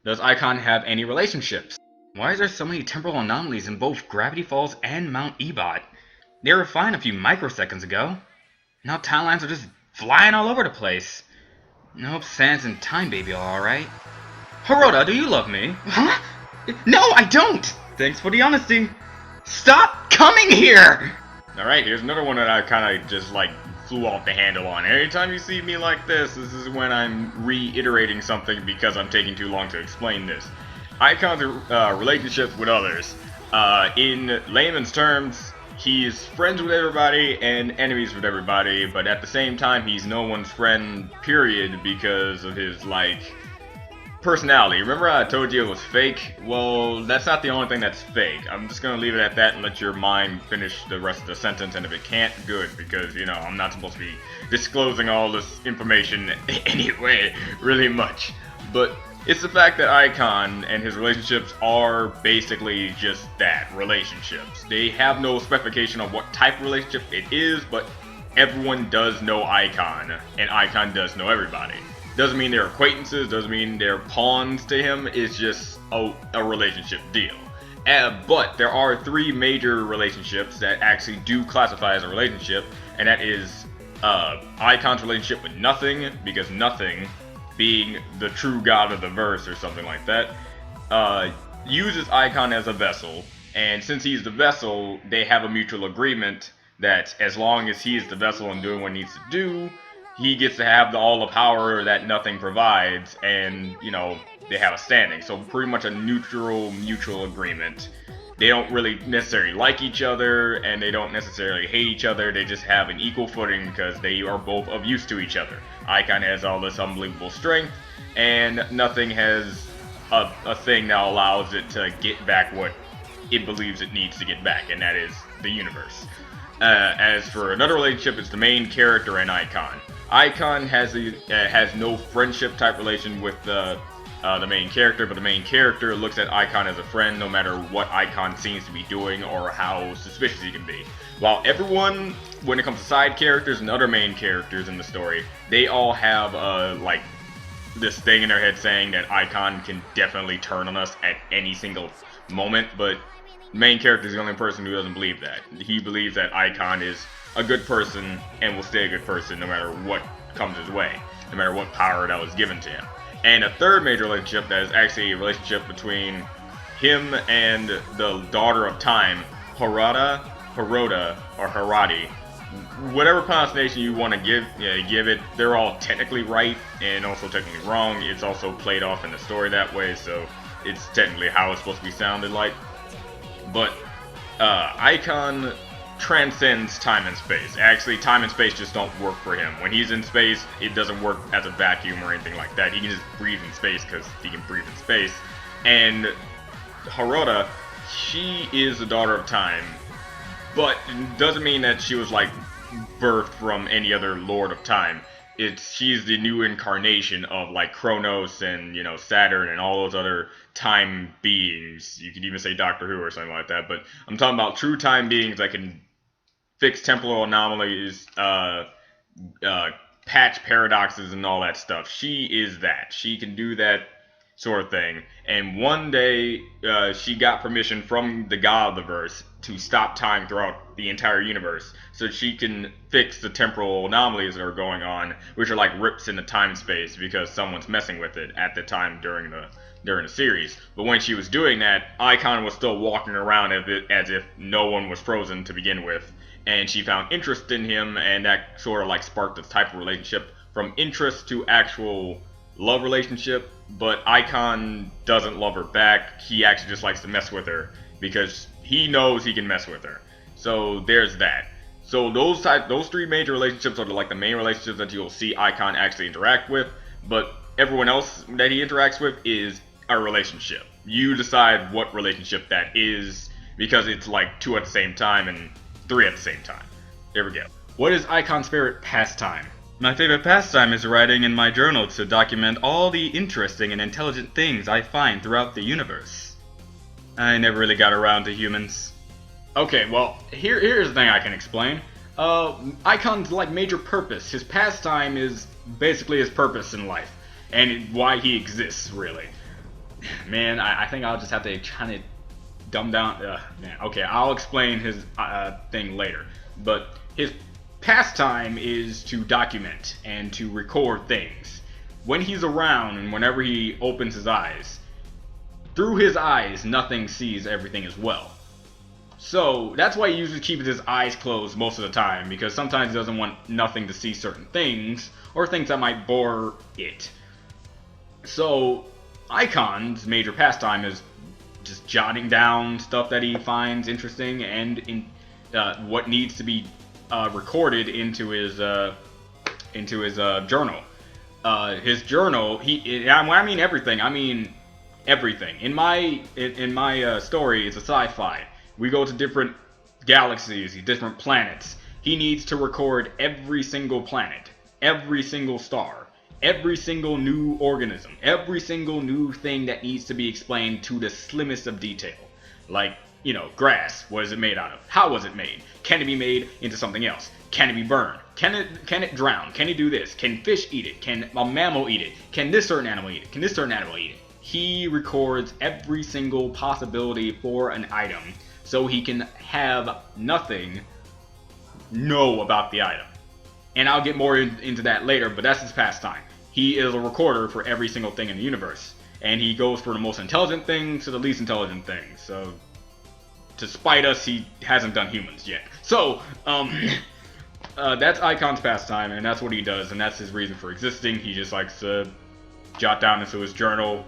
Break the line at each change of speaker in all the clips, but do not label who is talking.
Does Icon have any relationships? Why is there so many temporal anomalies in both Gravity Falls and Mount Ebot? They were fine a few microseconds ago. Now timelines are just flying all over the place. I hope Sans and Time Baby are alright. Hirota, do you love me? Huh? No, I don't! Thanks for the honesty. Stop coming here! Alright, here's another one that I kinda just flew off the handle on. Anytime you see me like this is when I'm reiterating something because I'm taking too long to explain this. Icon's relationships with others. In layman's terms, he's friends with everybody and enemies with everybody, but at the same time, he's no one's friend, period, because of his, personality. Remember I told you it was fake? Well, that's not the only thing that's fake. I'm just gonna leave it at that and let your mind finish the rest of the sentence, and if it can't, good, because, I'm not supposed to be disclosing all this information anyway, really much. But it's the fact that Icon and his relationships are basically just that, relationships. They have no specification of what type of relationship it is, but everyone does know Icon, and Icon does know everybody. Doesn't mean they're acquaintances, doesn't mean they're pawns to him, it's just a relationship deal. But there are three major relationships that actually do classify as a relationship, and that is Icon's relationship with Nothing, because Nothing, being the true god of the verse or something like that, uses Icon as a vessel, and since he's the vessel, they have a mutual agreement that as long as he is the vessel and doing what he needs to do, he gets to have all the power that Nothing provides, and, they have a standing. So pretty much a neutral, mutual agreement. They don't really necessarily like each other, and they don't necessarily hate each other, they just have an equal footing because they are both of use to each other. Icon has all this unbelievable strength, and Nothing has a thing that allows it to get back what it believes it needs to get back, and that is the universe. As for another relationship, it's the main character and Icon. Icon has no friendship type relation with the main character, but the main character looks at Icon as a friend no matter what Icon seems to be doing or how suspicious he can be. While everyone, when it comes to side characters and other main characters in the story, they all have this thing in their head saying that Icon can definitely turn on us at any single moment, but the main character is the only person who doesn't believe that. He believes that Icon is a good person and will stay a good person no matter what comes his way, no matter what power that was given to him. And a third major relationship that is actually a relationship between him and the daughter of time, Hirota, or Hirati. Whatever pronunciation you want to give it, they're all technically right and also technically wrong. It's also played off in the story that way, so it's technically how it's supposed to be sounded like. But Icon transcends time and space. Actually, time and space just don't work for him. When he's in space, it doesn't work as a vacuum or anything like that. He can just breathe in space because he can breathe in space. And Hirota, she is the daughter of time, but it doesn't mean that she was birthed from any other Lord of Time. She's the new incarnation of Kronos and Saturn and all those other time beings. You could even say Doctor Who or something like that, but I'm talking about true time beings that can fix temporal anomalies, patch paradoxes and all that stuff. She is that. She can do that sort of thing. And one day, she got permission from the god of the verse to stop time throughout the entire universe, so she can fix the temporal anomalies that are going on, which are like rips in the time space because someone's messing with it at the time during the series. But when she was doing that, Icon was still walking around as if no one was frozen to begin with, and she found interest in him, and that sort of sparked this type of relationship from interest to actual love relationship. But Icon doesn't love her back. He actually just likes to mess with her because he knows he can mess with her. So there's that. So those three major relationships are the main relationships that you'll see Icon actually interact with, but everyone else that he interacts with is a relationship. You decide what relationship that is, because it's two at the same time and three at the same time. There we go. What is Icon's favorite pastime? My favorite pastime is writing in my journal to document all the interesting and intelligent things I find throughout the universe. I never really got around to humans. Okay, well, here's the thing I can explain. Icon's major purpose. His pastime is basically his purpose in life, and why he exists, really. Man, I think I'll just have to kind of dumb down. Man, okay, I'll explain his thing later. But his pastime is to document and to record things. When he's around and whenever he opens his eyes, through his eyes, nothing sees everything as well. So that's why he usually keeps his eyes closed most of the time, because sometimes he doesn't want nothing to see certain things, or things that might bore it. So, Icon's major pastime is just jotting down stuff that he finds interesting and what needs to be recorded into his journal. His journal, when I mean everything, I mean everything. In my story, it's a sci-fi. We go to different galaxies, different planets. He needs to record every single planet, every single star, every single new organism, every single new thing that needs to be explained to the slimmest of detail. Like, grass, what is it made out of? How was it made? Can it be made into something else? Can it be burned? Can it drown? Can it do this? Can fish eat it? Can a mammal eat it? Can this certain animal eat it? Can this certain animal eat it? He records every single possibility for an item so he can have nothing know about the item. And I'll get more into that later, but that's his pastime. He is a recorder for every single thing in the universe. And he goes for the most intelligent things to the least intelligent things. So, to spite us, he hasn't done humans yet. So, that's Icon's pastime, and that's what he does, and that's his reason for existing. He just likes to jot down into his journal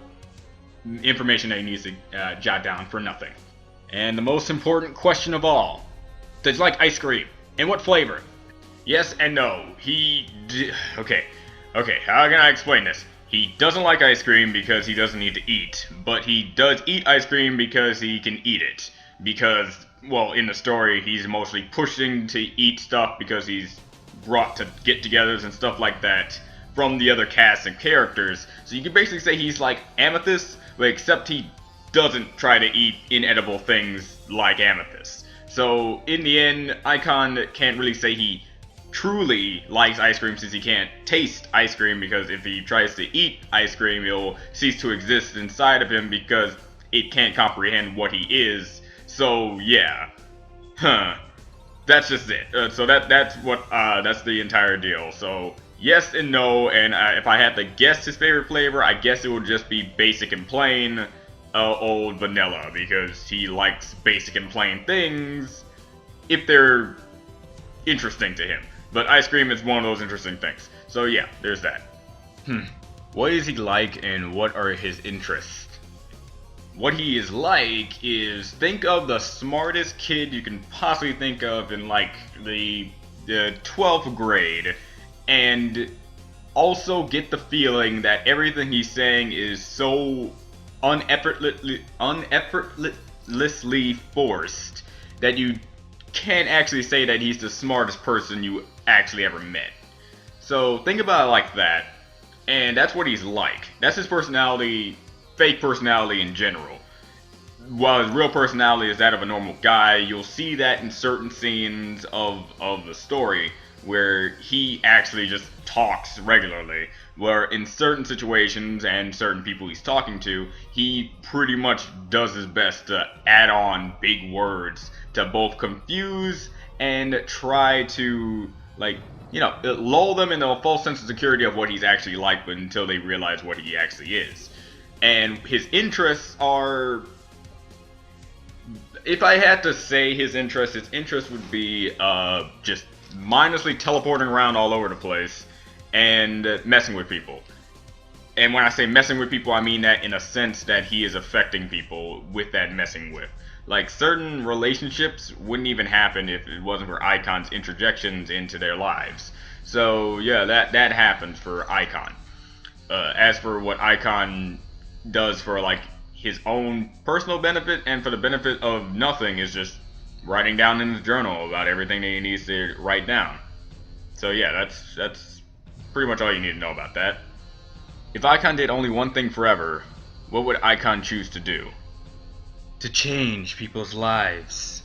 information that he needs to jot down for nothing. And the most important question of all, does he like ice cream? And what flavor? Yes and no. Okay, how can I explain this? He doesn't like ice cream because he doesn't need to eat, but he does eat ice cream because he can eat it. Because, well, in the story, he's mostly pushing to eat stuff because he's brought to get-togethers and stuff like that from the other cast and characters. So you can basically say he's like Amethyst, but except he doesn't try to eat inedible things like Amethyst. So, in the end, Icon can't really say he truly likes ice cream since he can't taste ice cream, because if he tries to eat ice cream, it'll cease to exist inside of him because it can't comprehend what he is. So, yeah. That's just it. That's the entire deal. So, yes and no, and if I had to guess his favorite flavor, I guess it would just be basic and plain. Old vanilla, because he likes basic and plain things if they're interesting to him. But ice cream is one of those interesting things. So yeah, there's that. What is he like and what are his interests? What he is like is, think of the smartest kid you can possibly think of in like the 12th grade, and also get the feeling that everything he's saying is so uneffortlessly forced that you can't actually say that he's the smartest person you actually ever met. So think about it like that, and that's what he's like. That's his personality, fake personality in general. While his real personality is that of a normal guy, you'll see that in certain scenes of the story where he actually just talks regularly, where in certain situations and certain people he's talking to, he pretty much does his best to add on big words to both confuse and try to, lull them into a false sense of security of what he's actually like, but until they realize what he actually is. And his interests are, if I had to say his interest would be just mindlessly teleporting around all over the place and messing with people. And when I say messing with people, I mean that in a sense that he is affecting people with that messing with. Like, certain relationships wouldn't even happen if it wasn't for Icon's interjections into their lives. So, yeah, that happens for Icon. As for what Icon does for, like, his own personal benefit and for the benefit of nothing, is just writing down in his journal about everything that he needs to write down. So yeah, that's pretty much all you need to know about that. If Icon did only one thing forever, what would Icon choose to do? To change people's lives.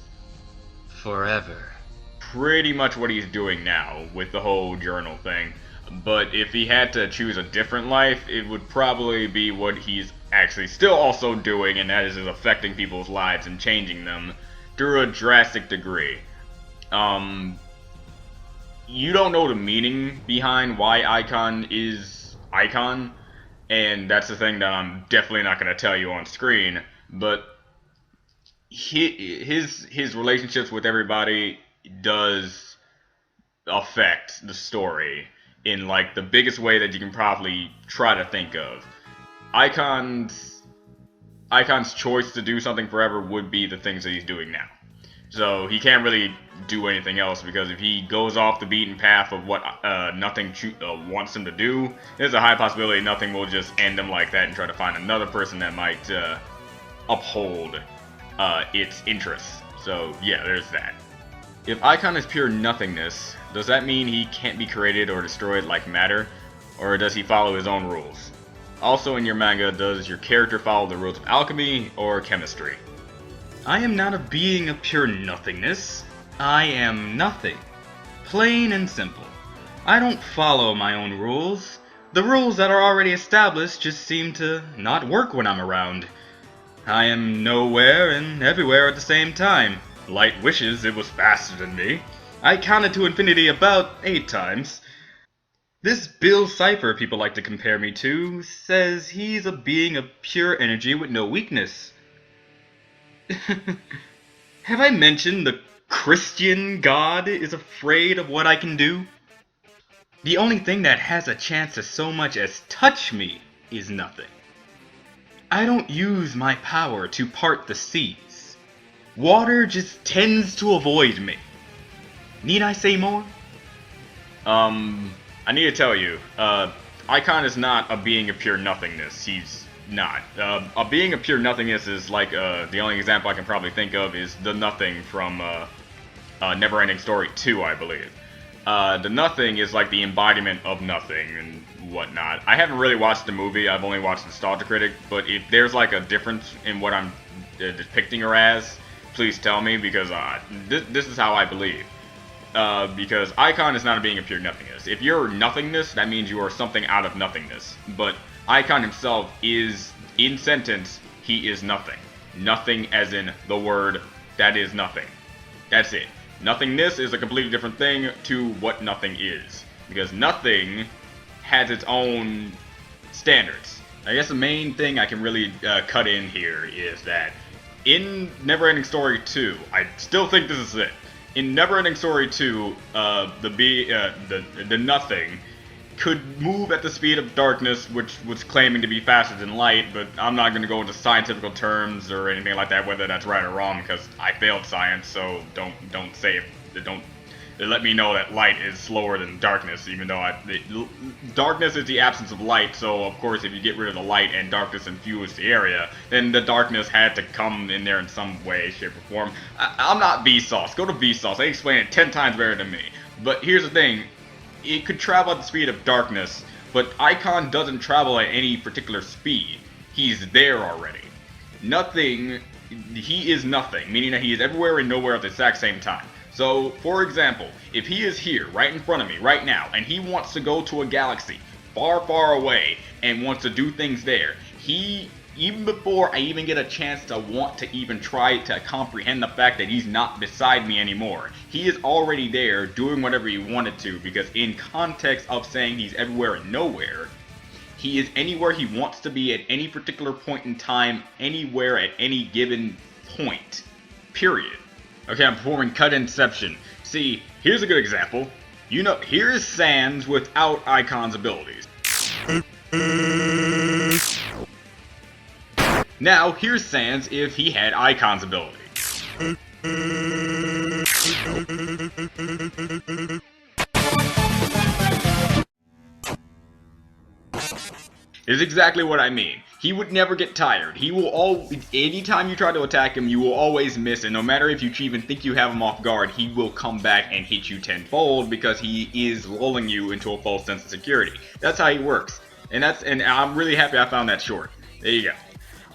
Forever. Pretty much what he's doing now with the whole journal thing. But if he had to choose a different life, it would probably be what he's actually still also doing, and that is affecting people's lives and changing them through a drastic degree. Um, you don't know the meaning behind why Icon is Icon, and that's the thing that I'm definitely not going to tell you on screen. But his relationships with everybody does affect the story in like the biggest way that you can probably try to think of. Icon's Icon's choice to do something forever would be the things that he's doing now. So he can't really do anything else, because if he goes off the beaten path of what Nothing wants him to do, there's a high possibility Nothing will just end him like that and try to find another person that might uphold its interests. So yeah, there's that. If Icon is pure nothingness, does that mean he can't be created or destroyed like matter? Or does he follow his own rules? Also in your manga, does your character follow the rules of alchemy or chemistry? I am not a being of pure nothingness. I am nothing. Plain and simple. I don't follow my own rules. The rules that are already established just seem to not work when I'm around. I am nowhere and everywhere at the same time. Light wishes it was faster than me. I counted to infinity about 8 times. This Bill Cipher people like to compare me to says he's a being of pure energy with no weakness. Have I mentioned the Christian God is afraid of what I can do? The only thing that has a chance to so much as touch me is nothing. I don't use my power to part the seas. Water just tends to avoid me. Need I say more? I need to tell you, Icon is not a being of pure nothingness. He's not. A being of pure nothingness is like, the only example I can probably think of is the Nothing from, Neverending Story 2, I believe. The Nothing is like the embodiment of nothing and whatnot. I haven't really watched the movie, I've only watched the Nostalgia Critic, but if there's like a difference in what I'm depicting her as, please tell me, because this is how I believe. Because Icon is not a being of pure nothingness. If you're nothingness, that means you are something out of nothingness. But Icon himself is, in sentence, he is nothing. Nothing as in the word that is nothing. That's it. Nothingness is a completely different thing to what nothing is. Because nothing has its own standards. I guess the main thing I can really cut in here is that in Neverending Story 2, I still think this is it. In Neverending Story 2, the Nothing could move at the speed of darkness, which was claiming to be faster than light, but I'm not going to go into scientific terms or anything like that, whether that's right or wrong, because I failed science, so don't say it, don't let me know that light is slower than darkness, even though darkness is the absence of light, so of course if you get rid of the light and darkness infuse the area, then the darkness had to come in there in some way, shape, or form. I'm not Vsauce. Go to Vsauce. They explain it 10 times better than me. But here's the thing. It could travel at the speed of darkness, but Icon doesn't travel at any particular speed. He's there already. Nothing, he is nothing, meaning that he is everywhere and nowhere at the exact same time. So, for example, if he is here, right in front of me, right now, and he wants to go to a galaxy far, far away and wants to do things there, even before I even get a chance to want to even try to comprehend the fact that he's not beside me anymore, he is already there doing whatever he wanted to, because in context of saying he's everywhere and nowhere, he is anywhere he wants to be at any particular point in time, anywhere at any given point. Period. Okay, I'm performing cut inception. See, here's a good example. You know, here's Sans without Icon's abilities. Now, here's Sans if he had Icon's ability. Is exactly what I mean. He would never get tired. He will anytime you try to attack him, you will always miss, and no matter if you even think you have him off guard, he will come back and hit you tenfold because he is lulling you into a false sense of security. That's how he works. And I'm really happy I found that short. There you go.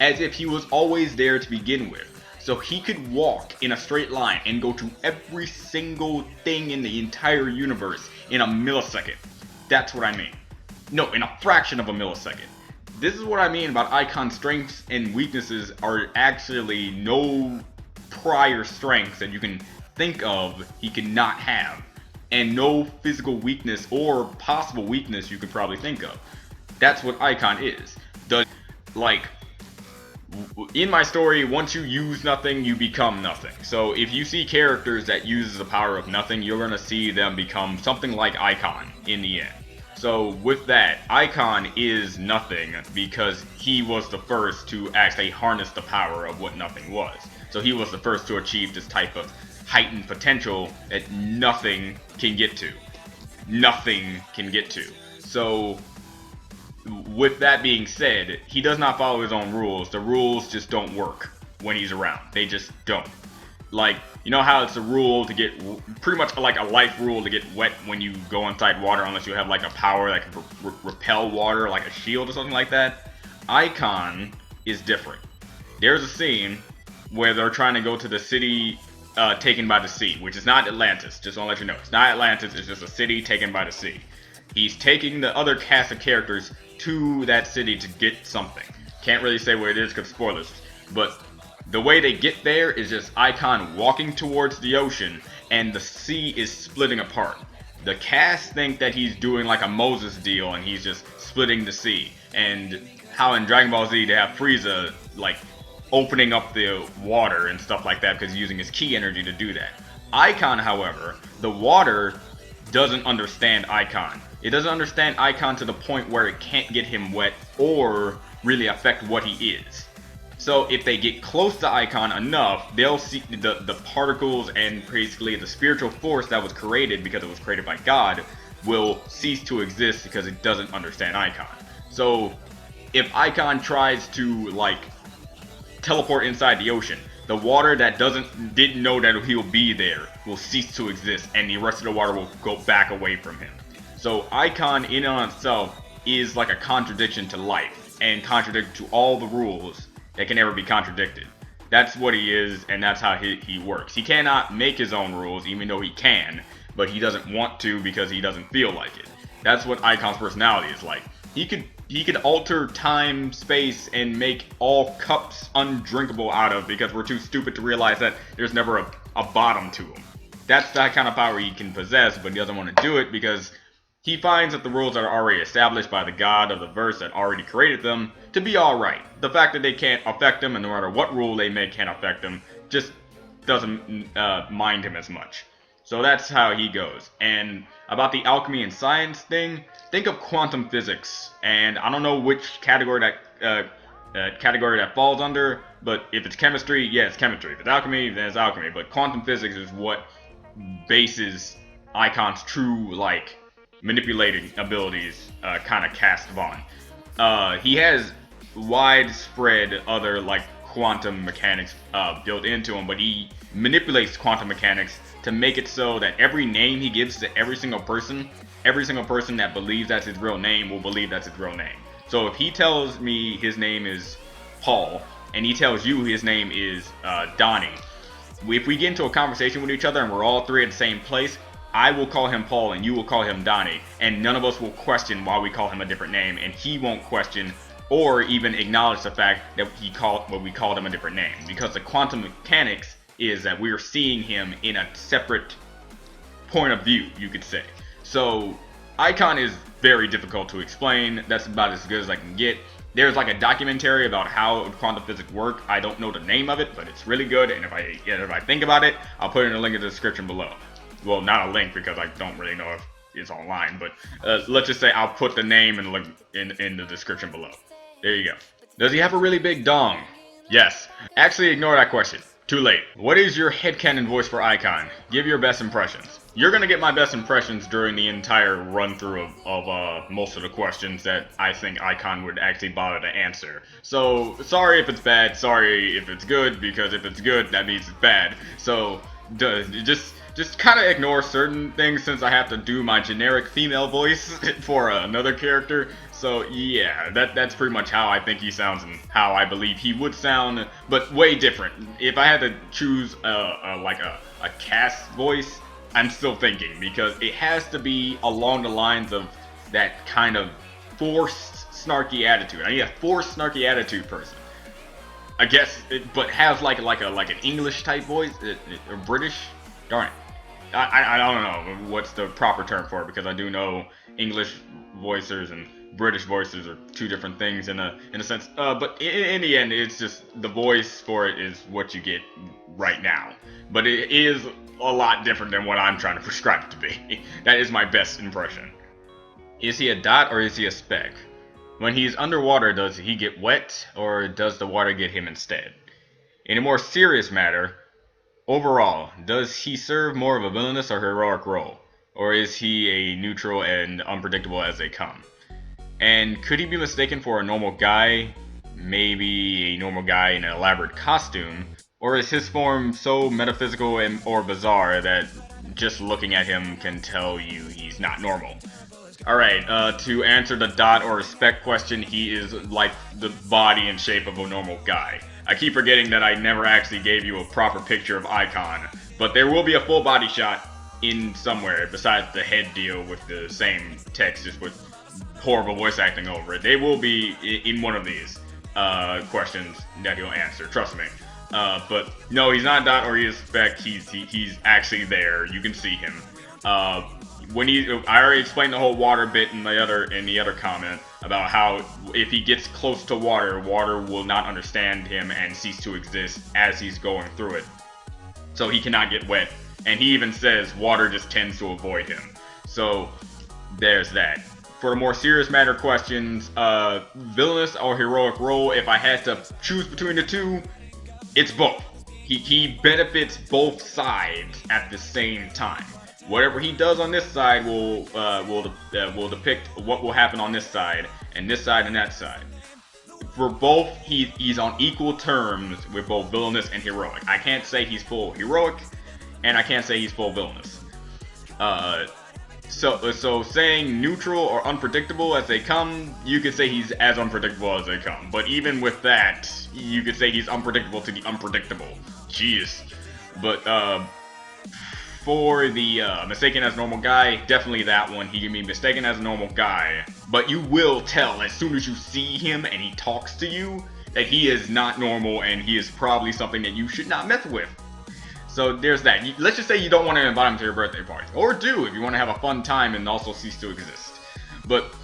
As if he was always there to begin with. So he could walk in a straight line and go to every single thing in the entire universe in a millisecond. That's what I mean. No, in a fraction of a millisecond. This is what I mean about Icon's strengths and weaknesses are actually no prior strengths that you can think of he cannot have. And no physical weakness or possible weakness you could probably think of. That's what Icon is. Like, in my story, once you use nothing, you become nothing. So if you see characters that use the power of nothing, you're going to see them become something like Icon in the end. So with that, Icon is nothing because he was the first to actually harness the power of what nothing was. So he was the first to achieve this type of heightened potential that nothing can get to. Nothing can get to. So with that being said, he does not follow his own rules. The rules just don't work when he's around. They just don't. Like, you know how it's a rule to get, pretty much like a life rule to get wet when you go inside water unless you have like a power that can repel water, like a shield or something like that? Icon is different. There's a scene where they're trying to go to the city taken by the sea, which is not Atlantis. Just want to let you know. It's not Atlantis, it's just a city taken by the sea. He's taking the other cast of characters to that city to get something. Can't really say what it is because spoilers. But the way they get there is just Icon walking towards the ocean and the sea is splitting apart. The cast think that he's doing like a Moses deal and he's just splitting the sea. And how in Dragon Ball Z they have Frieza like opening up the water and stuff like that because he's using his ki energy to do that. Icon, however, the water doesn't understand Icon. It doesn't understand Icon to the point where it can't get him wet or really affect what he is. So if they get close to Icon enough, they'll see the particles and basically the spiritual force that was created because it was created by God will cease to exist because it doesn't understand Icon. So if Icon tries to like teleport inside the ocean, the water that didn't know that he'll be there will cease to exist and the rest of the water will go back away from him. So Icon in and on itself is like a contradiction to life and contradiction to all the rules that can ever be contradicted. That's what he is and that's how he works. He cannot make his own rules even though he can, but he doesn't want to because he doesn't feel like it. That's what Icon's personality is like. He could alter time, space, and make all cups undrinkable out of because we're too stupid to realize that there's never a bottom to him. That's that kind of power he can possess, but he doesn't want to do it because he finds that the rules that are already established by the god of the verse that already created them to be alright. The fact that they can't affect him and no matter what rule they make can't affect him just doesn't mind him as much. So that's how he goes. And about the alchemy and science thing, think of quantum physics. And I don't know which category that falls under, but if it's chemistry, yeah, it's chemistry. If it's alchemy, then it's alchemy. But quantum physics is what bases Icon's true, like, manipulating abilities kind of cast on. He has widespread other, like, quantum mechanics built into him, but he manipulates quantum mechanics to make it so that every name he gives to every single person that believes that's his real name will believe that's his real name. So if he tells me his name is Paul, and he tells you his name is Donnie, if we get into a conversation with each other and we're all three at the same place, I will call him Paul and you will call him Donnie, and none of us will question why we call him a different name, and he won't question or even acknowledge the fact that we called him a different name, because the quantum mechanics is that we're seeing him in a separate point of view, you could say. So Icon is very difficult to explain. That's about as good as I can get. There's like a documentary about how quantum physics work. I don't know the name of it, but it's really good, and if I think about it, I'll put it in a link in the description below. Well, not a link because I don't really know if it's online, but let's just say I'll put the name and link in the description below. There you go. Does he have a really big dong? Yes. Actually, ignore that question. Too late. What is your headcanon voice for Icon? Give your best impressions. You're gonna get my best impressions during the entire run-through of most of the questions that I think Icon would actually bother to answer. So, sorry if it's bad, sorry if it's good, because if it's good, that means it's bad. So, just kind of ignore certain things since I have to do my generic female voice for another character. So yeah, that's pretty much how I think he sounds and how I believe he would sound, but way different. If I had to choose a cast voice, I'm still thinking, because it has to be along the lines of that kind of forced snarky attitude. I need a forced snarky attitude person. I guess, but has like an English type voice, or British. Darn it. I don't know what's the proper term for it, because I do know English voicers and British voicers are two different things in a sense. But in the end, it's just the voice for it is what you get right now. But it is a lot different than what I'm trying to prescribe it to be. That is my best impression. Is he a dot or is he a speck? When he's underwater, does he get wet or does the water get him instead? In a more serious matter, overall, does he serve more of a villainous or heroic role? Or is he a neutral and unpredictable as they come? And could he be mistaken for a normal guy? Maybe a normal guy in an elaborate costume? Or is his form so metaphysical or bizarre that just looking at him can tell you he's not normal? Alright, to answer the dot or speck question, he is like the body and shape of a normal guy. I keep forgetting that I never actually gave you a proper picture of Icon, but there will be a full body shot in somewhere besides the head deal with the same text, just with horrible voice acting over it. They will be in one of these questions that he'll answer, trust me. But no, he's not dot or he is speck. He's actually there. You can see him. I already explained the whole water bit in the other comment about how if he gets close to water, water will not understand him and cease to exist as he's going through it. So he cannot get wet. And he even says water just tends to avoid him. So there's that. For the more serious matter questions, villainous or heroic role, if I had to choose between the two, it's both. He benefits both sides at the same time. Whatever he does on this side will depict what will happen on this side and that side. For both, he's on equal terms with both villainous and heroic. I can't say he's full heroic, and I can't say he's full villainous. So saying neutral or unpredictable as they come, you could say he's as unpredictable as they come. But even with that, you could say he's unpredictable to the unpredictable. Jeez. But for the mistaken as a normal guy, definitely that one. He can be mistaken as a normal guy, but you will tell as soon as you see him and he talks to you that he is not normal and he is probably something that you should not mess with. So there's that. Let's just say you don't want to invite him to your birthday party, or do if you want to have a fun time and also cease to exist. But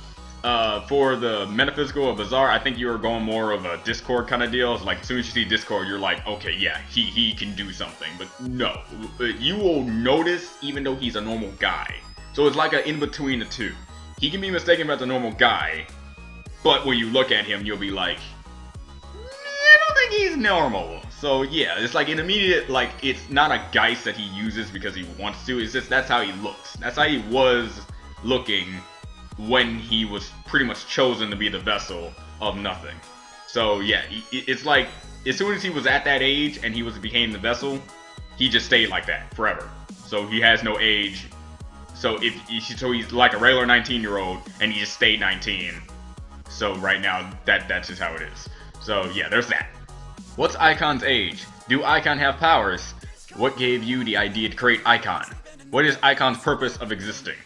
for the metaphysical or bizarre, I think you were going more of a Discord kind of deal. It's like as soon as you see Discord, you're like, okay, yeah, he can do something. But no, you will notice even though he's a normal guy. So it's like an in between the two. He can be mistaken as a normal guy, but when you look at him, you'll be like, I don't think he's normal. So yeah, it's like an immediate, like, it's not a geist that he uses because he wants to. It's just that's how he looks. That's how he was looking when he was pretty much chosen to be the vessel of nothing. So yeah, it's like as soon as he was at that age and he became the vessel, he just stayed like that forever. So he has no age. So he's like a regular 19-year-old and he just stayed 19. So right now that's just how it is. So yeah, there's that. What's Icon's age? Do Icon have powers? What gave you the idea to create Icon? What is Icon's purpose of existing?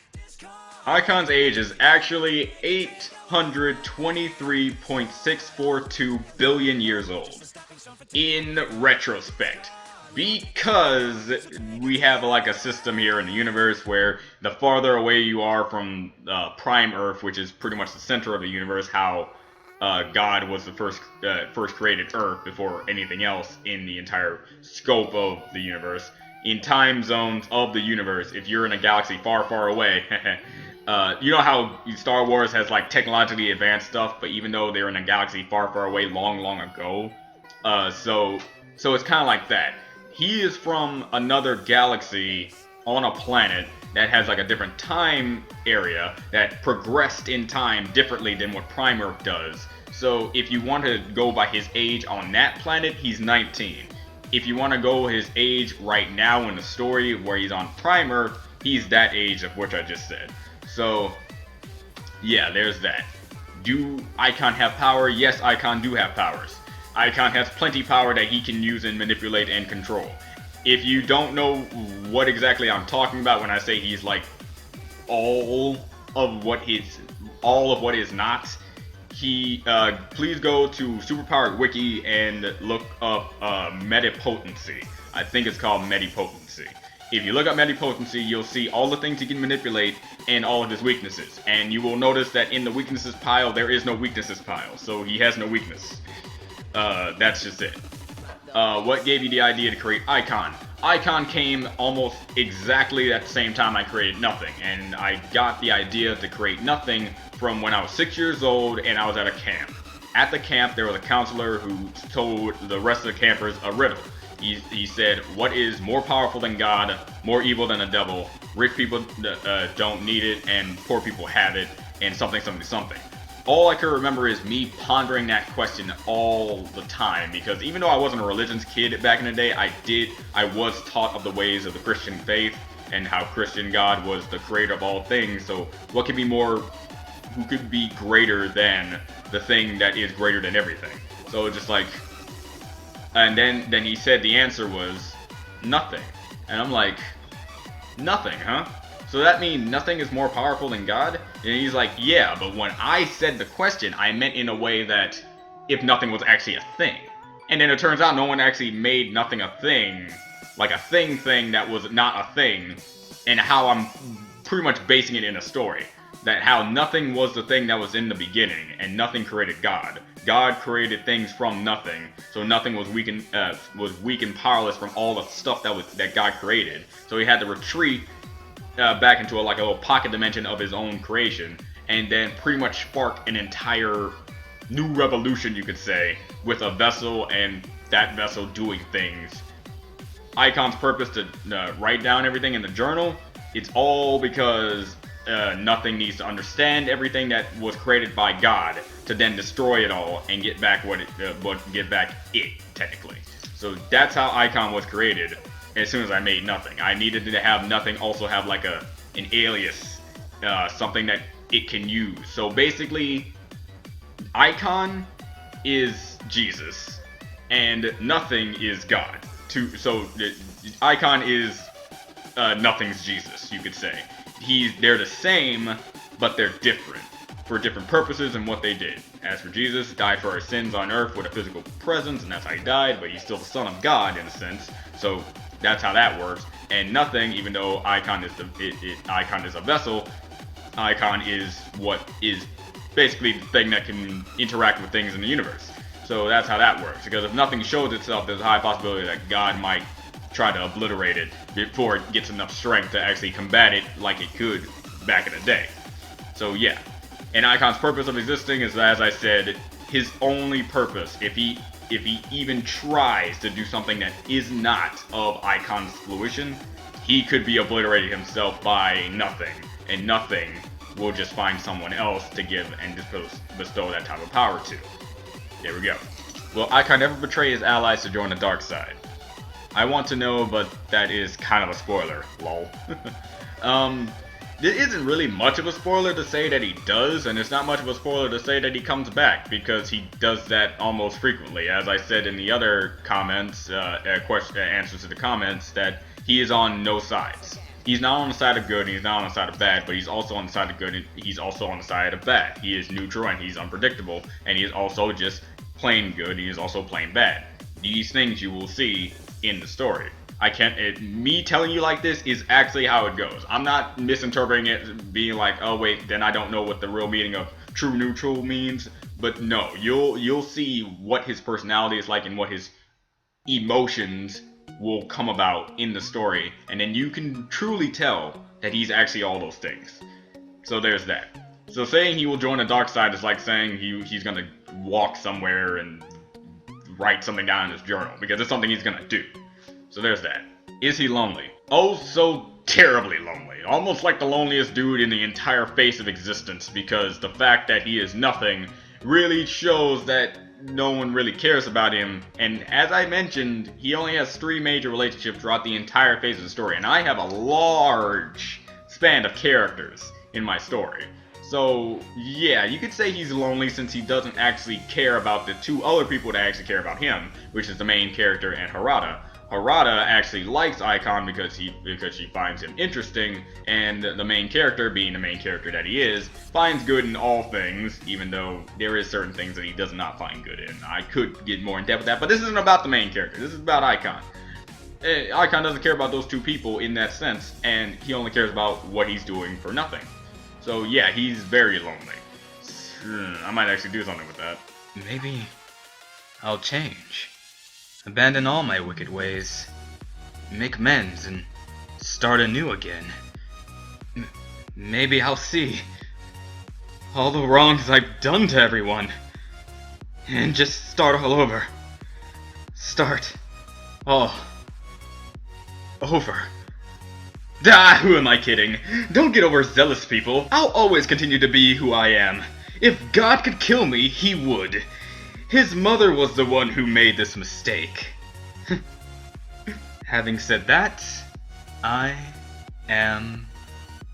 Icon's age is actually 823.642 billion years old. In retrospect. Because we have like a system here in the universe where the farther away you are from Prime Earth, which is pretty much the center of the universe, how God was the first created Earth before anything else in the entire scope of the universe. In time zones of the universe, if you're in a galaxy far, far away, you know how Star Wars has like technologically advanced stuff, but even though they're in a galaxy far, far away, long, long ago, so it's kind of like that. He is from another galaxy on a planet that has like a different time area that progressed in time differently than what Prime Earth does. So if you want to go by his age on that planet, he's 19. If you want to go his age right now in the story where he's on Prime Earth, he's that age of which I just said. So yeah, there's that. Do Icon have power? Yes, Icon do have powers. Icon has plenty power that he can use and manipulate and control. If you don't know what exactly I'm talking about when I say he's like all of what is all of what is not, he please go to Superpowered Wiki and look up Medipotency. I think it's called Medipotency. If you look up Medipotency, you'll see all the things he can manipulate and all of his weaknesses. And you will notice that in the weaknesses pile, there is no weaknesses pile. So he has no weakness. That's just it. What gave you the idea to create Icon? Icon came almost exactly at the same time I created Nothing. And I got the idea to create Nothing from when I was 6 years old and I was at a camp. At the camp, there was a counselor who told the rest of the campers a riddle. He said, what is more powerful than God, more evil than a devil, rich people don't need it, and poor people have it, and something, something, something. All I could remember is me pondering that question all the time, because even though I wasn't a religions kid back in the day, I was taught of the ways of the Christian faith, and how Christian God was the creator of all things, so what could be more, who could be greater than the thing that is greater than everything? So just like, and then he said the answer was nothing. And I'm like, nothing, huh? So that means nothing is more powerful than God? And he's like, yeah, but when I said the question, I meant in a way that if nothing was actually a thing. And then it turns out no one actually made nothing a thing, like a thing that was not a thing, and how I'm pretty much basing it in a story. That how nothing was the thing that was in the beginning, and nothing created God. God created things from nothing, so nothing was weak and powerless from all the stuff that God created. So he had to retreat back into a little pocket dimension of his own creation, and then pretty much spark an entire new revolution, you could say, with a vessel and that vessel doing things. Icon's purpose to write down everything in the journal, it's all because Nothing needs to understand everything that was created by God to then destroy it all and get back get back it, technically. So that's how Icon was created. As soon as I made Nothing, I needed to have Nothing also have like an alias, something that it can use. So basically, Icon is Jesus, and Nothing is God. So Icon is Nothing's Jesus, you could say. They're the same, but they're different for different purposes and what they did. As for Jesus, died for our sins on earth with a physical presence, and that's how he died, but he's still the son of God in a sense. So that's how that works. And Nothing, even though Icon is Icon is a vessel, Icon is what is basically the thing that can interact with things in the universe. So that's how that works. Because if Nothing shows itself, there's a high possibility that God might try to obliterate it before it gets enough strength to actually combat it like it could back in the day. So yeah. And Icon's purpose of existing is, as I said, his only purpose. If he even tries to do something that is not of Icon's fruition, he could be obliterated himself by Nothing. And Nothing will just find someone else to give and bestow that type of power to. There we go. Will Icon never betray his allies to join the dark side? I want to know, but that is kind of a spoiler. Lol. There isn't really much of a spoiler to say that he does, and it's not much of a spoiler to say that he comes back, because he does that almost frequently. As I said in the other comments, answers to the comments, that he is on no sides. He's not on the side of good, and he's not on the side of bad, but he's also on the side of good, and he's also on the side of bad. He is neutral, and he's unpredictable, and he is also just plain good, and he is also plain bad. These things you will see in the story. Me telling you like this is actually how it goes. I'm not misinterpreting it, being like, oh wait, then I don't know what the real meaning of true neutral means. But no, you'll see what his personality is like and what his emotions will come about in the story, and then you can truly tell that he's actually all those things. So there's that. So saying he will join the dark side is like saying he's gonna walk somewhere and write something down in his journal, because it's something he's gonna do. So there's that. Is he lonely? Oh, so terribly lonely. Almost like the loneliest dude in the entire face of existence, because the fact that he is Nothing really shows that no one really cares about him. And as I mentioned, he only has 3 major relationships throughout the entire phase of the story, and I have a large span of characters in my story. So yeah, you could say he's lonely since he doesn't actually care about the 2 other people that actually care about him, which is the main character and Harada. Harada actually likes Icon because she finds him interesting, and the main character, being the main character that he is, finds good in all things, even though there is certain things that he does not find good in. I could get more in depth with that, but this isn't about the main character. This is about Icon. Icon doesn't care about those two people in that sense, and he only cares about what he's doing for nothing. So yeah, he's very lonely. I might actually do something with that.
Maybe I'll change. Abandon all my wicked ways. Make amends and start anew again. Maybe I'll see all the wrongs I've done to everyone. And just start all over. Start all over.
Ah, who am I kidding? Don't get overzealous, people. I'll always continue to be who I am. If God could kill me, he would. His mother was the one who made this mistake.
Having said that, I am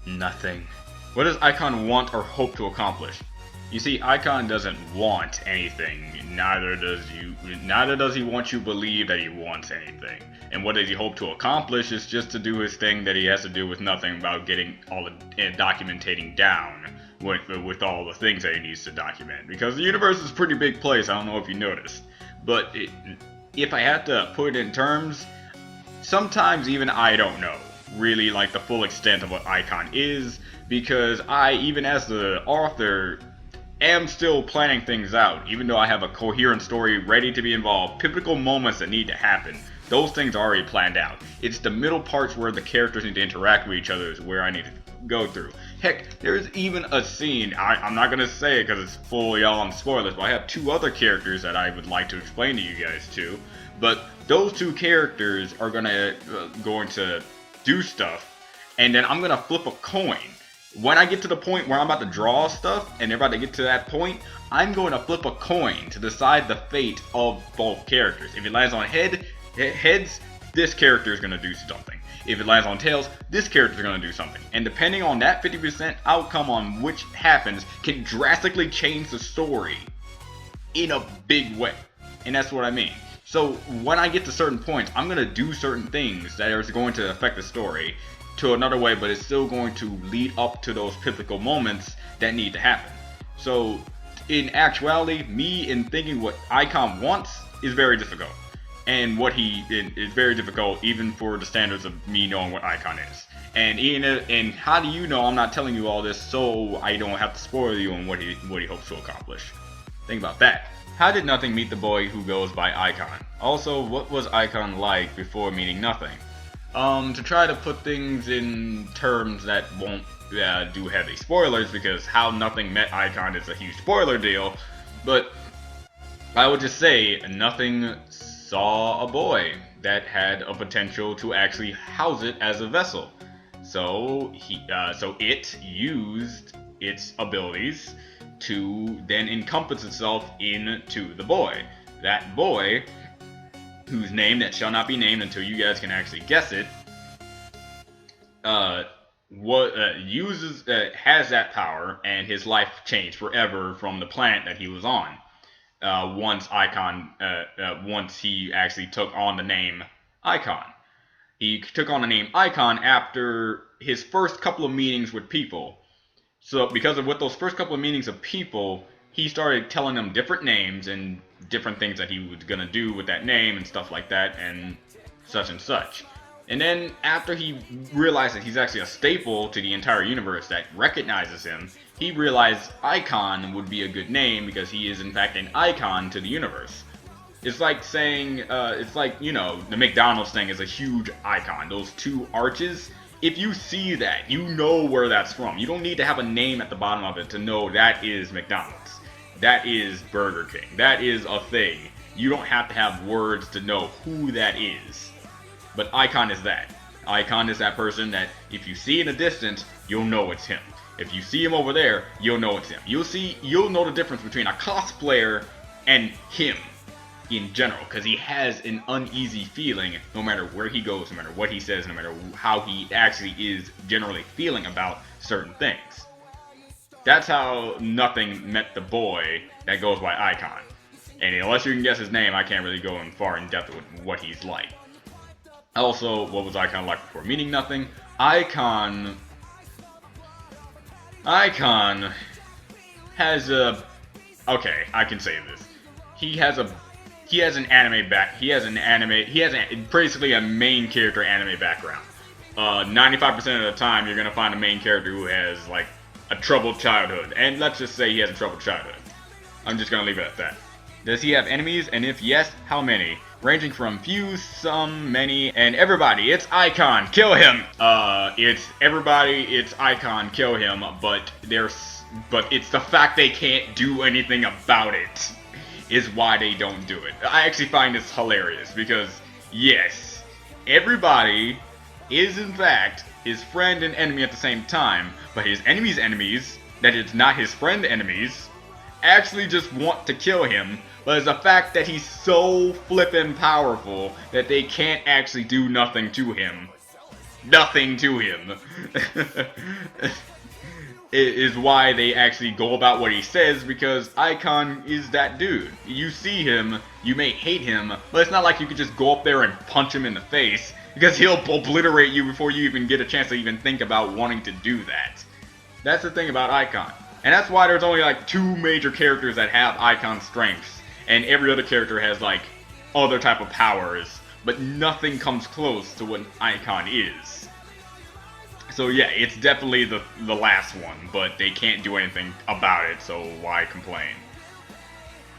nothing.
What does Icon want or hope to accomplish? You see, Icon doesn't want anything. Neither does he want you to believe that he wants anything. And what does he hope to accomplish is just to do his thing that he has to do with nothing about getting all the documentating down with all the things that he needs to document. Because the universe is a pretty big place, I don't know if you noticed. But if I had to put it in terms, sometimes even I don't know really like the full extent of what Icon is, because I, even as the author, am still planning things out. Even though I have a coherent story ready to be involved, pivotal moments that need to happen, those things are already planned out. It's the middle parts where the characters need to interact with each other is where I need to go through. Heck, there's even a scene, I'm not going to say it because it's fully all on spoilers, but I have two other characters that I would like to explain to you guys too. But those two characters are going to do stuff, and then I'm going to flip a coin. When I get to the point where I'm about to draw stuff, and they're about to get to that point, I'm going to flip a coin to decide the fate of both characters. If it lands on heads, this character is going to do something. If it lands on tails, this character is going to do something. And depending on that 50% outcome on which happens, can drastically change the story in a big way. And that's what I mean. So when I get to certain points, I'm going to do certain things that are going to affect the story to another way, but it's still going to lead up to those pivotal moments that need to happen. So in actuality, me in thinking what Icon wants is very difficult. And what is very difficult even for the standards of me knowing what Icon is. And how do you know I'm not telling you all this so I don't have to spoil you on what he hopes to accomplish? Think about that. How did Nothing meet the boy who goes by Icon? Also, what was Icon like before meeting Nothing? To try to put things in terms that won't do heavy spoilers, because how Nothing met Icon is a huge spoiler deal, but I would just say Nothing saw a boy that had a potential to actually house it as a vessel. So it used its abilities to then encompass itself into the boy. That boy, whose name that shall not be named until you guys can actually guess it, has that power, and his life changed forever from the planet that he was on. Once he actually took on the name Icon. He took on the name Icon after his first couple of meetings with people. So because of those first couple of meetings of people, he started telling them different names and different things that he was going to do with that name and stuff like that and such and such. And then after he realized that he's actually a staple to the entire universe that recognizes him, he realized Icon would be a good name because he is in fact an icon to the universe. It's like saying, the McDonald's thing is a huge icon. Those two arches, if you see that, you know where that's from. You don't need to have a name at the bottom of it to know that is McDonald's. That is Burger King. That is a thing. You don't have to have words to know who that is. But Icon is that. Icon is that person that if you see in the distance, you'll know it's him. If you see him over there, you'll know it's him. You'll know the difference between a cosplayer and him in general, because he has an uneasy feeling no matter where he goes, no matter what he says, no matter how he actually is generally feeling about certain things. That's how Nothing met the boy that goes by Icon. And unless you can guess his name, I can't really go in far in depth with what he's like. Also, what was Icon like before? Meaning nothing. Icon has a... Okay, I can say this. He has a... He has an anime back... He has basically a main character anime background. 95% of the time, you're gonna find a main character who has, like, a troubled childhood. And let's just say he has a troubled childhood. I'm just gonna leave it at that. Does he have enemies? And if yes, how many? Ranging from few, some, many, and everybody. It's Icon, kill him! It's everybody, it's Icon, kill him, but it's the fact they can't do anything about it is why they don't do it. I actually find this hilarious because, yes, everybody is in fact his friend and enemy at the same time, but his enemy's enemies, that is not his friend enemies, actually just want to kill him, but it's the fact that he's so flippin' powerful that they can't actually do nothing to him. Nothing to him. Is why they actually go about what he says, because Icon is that dude. You see him, you may hate him, but it's not like you could just go up there and punch him in the face, because he'll obliterate you before you even get a chance to even think about wanting to do that. That's the thing about Icon. And that's why there's only like 2 major characters that have Icon strengths, and every other character has like other type of powers, but nothing comes close to what Icon is. So yeah, it's definitely the last one, but they can't do anything about it, so why complain?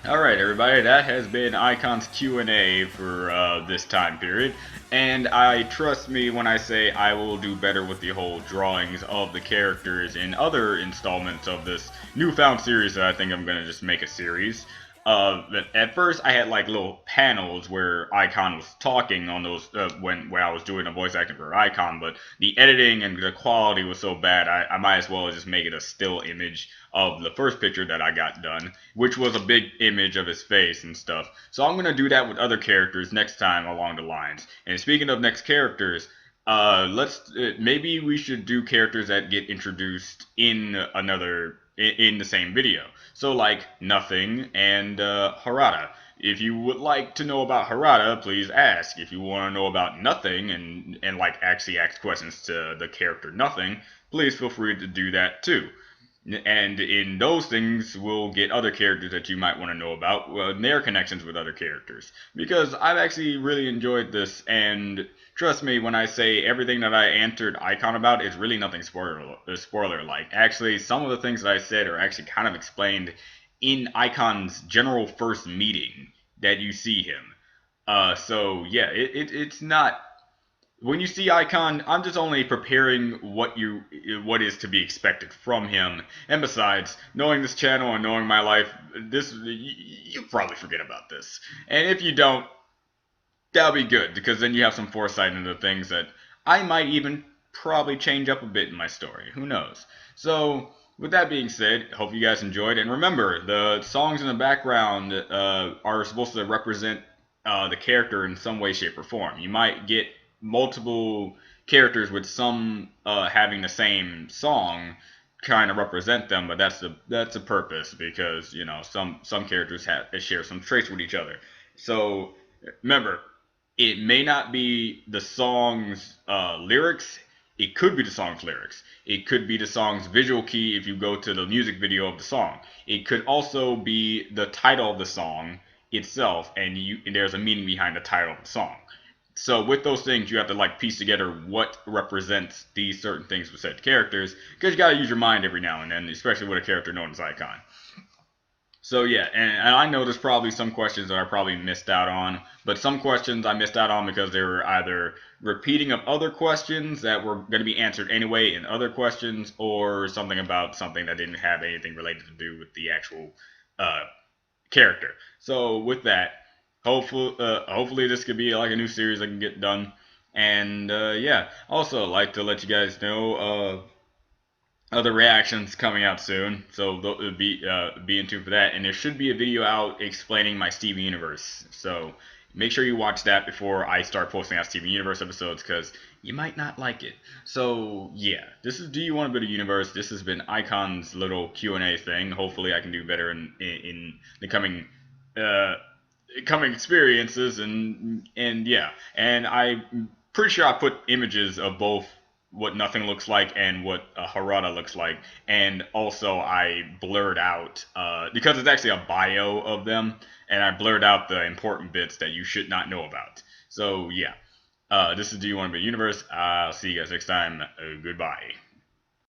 Alright everybody, that has been Icon's Q&A for this time period, and I trust me when I say I will do better with the whole drawings of the characters in other installments of this newfound series that I think I'm going to just make a series. At first I had like little panels where Icon was talking on those when I was doing a voice acting for Icon, but the editing and the quality was so bad I might as well just make it a still image of the first picture that I got done, which was a big image of his face and stuff. So I'm gonna do that with other characters next time along the lines. And speaking of next characters, maybe we should do characters that get introduced in the same video. So like Nothing and Harada. If you would like to know about Harada, please ask. If you want to know about Nothing and like actually ask questions to the character Nothing, please feel free to do that too. And in those things, we'll get other characters that you might want to know about, their connections with other characters. Because I've actually really enjoyed this, and trust me when I say everything that I answered Icon about is really nothing spoiler-like. Actually, some of the things that I said are actually kind of explained in Icon's general first meeting that you see him. So yeah, it's not... When you see Icon, I'm just only preparing what is to be expected from him. And besides, knowing this channel and knowing my life, you probably forget about this. And if you don't, that'll be good, because then you have some foresight into things that I might even probably change up a bit in my story. Who knows? So, with that being said, hope you guys enjoyed. And remember, the songs in the background are supposed to represent the character in some way, shape, or form. You might get multiple characters with some having the same song kind of represent them, but that's the purpose, because you know some characters share some traits with each other. So remember, it may not be the song's lyrics. It could be the song's lyrics. It could be the song's visual key if you go to the music video of the song. It could also be the title of the song itself, and there's a meaning behind the title of the song. So with those things, you have to like piece together what represents these certain things with said characters, because you gotta use your mind every now and then, especially with a character known as Icon. So yeah, and I know there's probably some questions that I probably missed out on, but some questions I missed out on because they were either repeating of other questions that were going to be answered anyway in other questions, or something about something that didn't have anything related to do with the actual character. So with that, hopefully this could be like a new series I can get done. And yeah, also like to let you guys know other reactions coming out soon, so be in tune for that. And there should be a video out explaining my Steven Universe, so make sure you watch that before I start posting out Steven Universe episodes, because you might not like it. So yeah, this is Do You Want to Build a Universe? This has been Icon's little Q&A thing. Hopefully I can do better in the coming experiences, and yeah, and I pretty sure I put images of both what nothing looks like and what Harada looks like, and also I blurred out because it's actually a bio of them, and I blurred out the important bits that you should not know about. So yeah, this is Do You Want to Be Universe? I'll see you guys next time. Goodbye.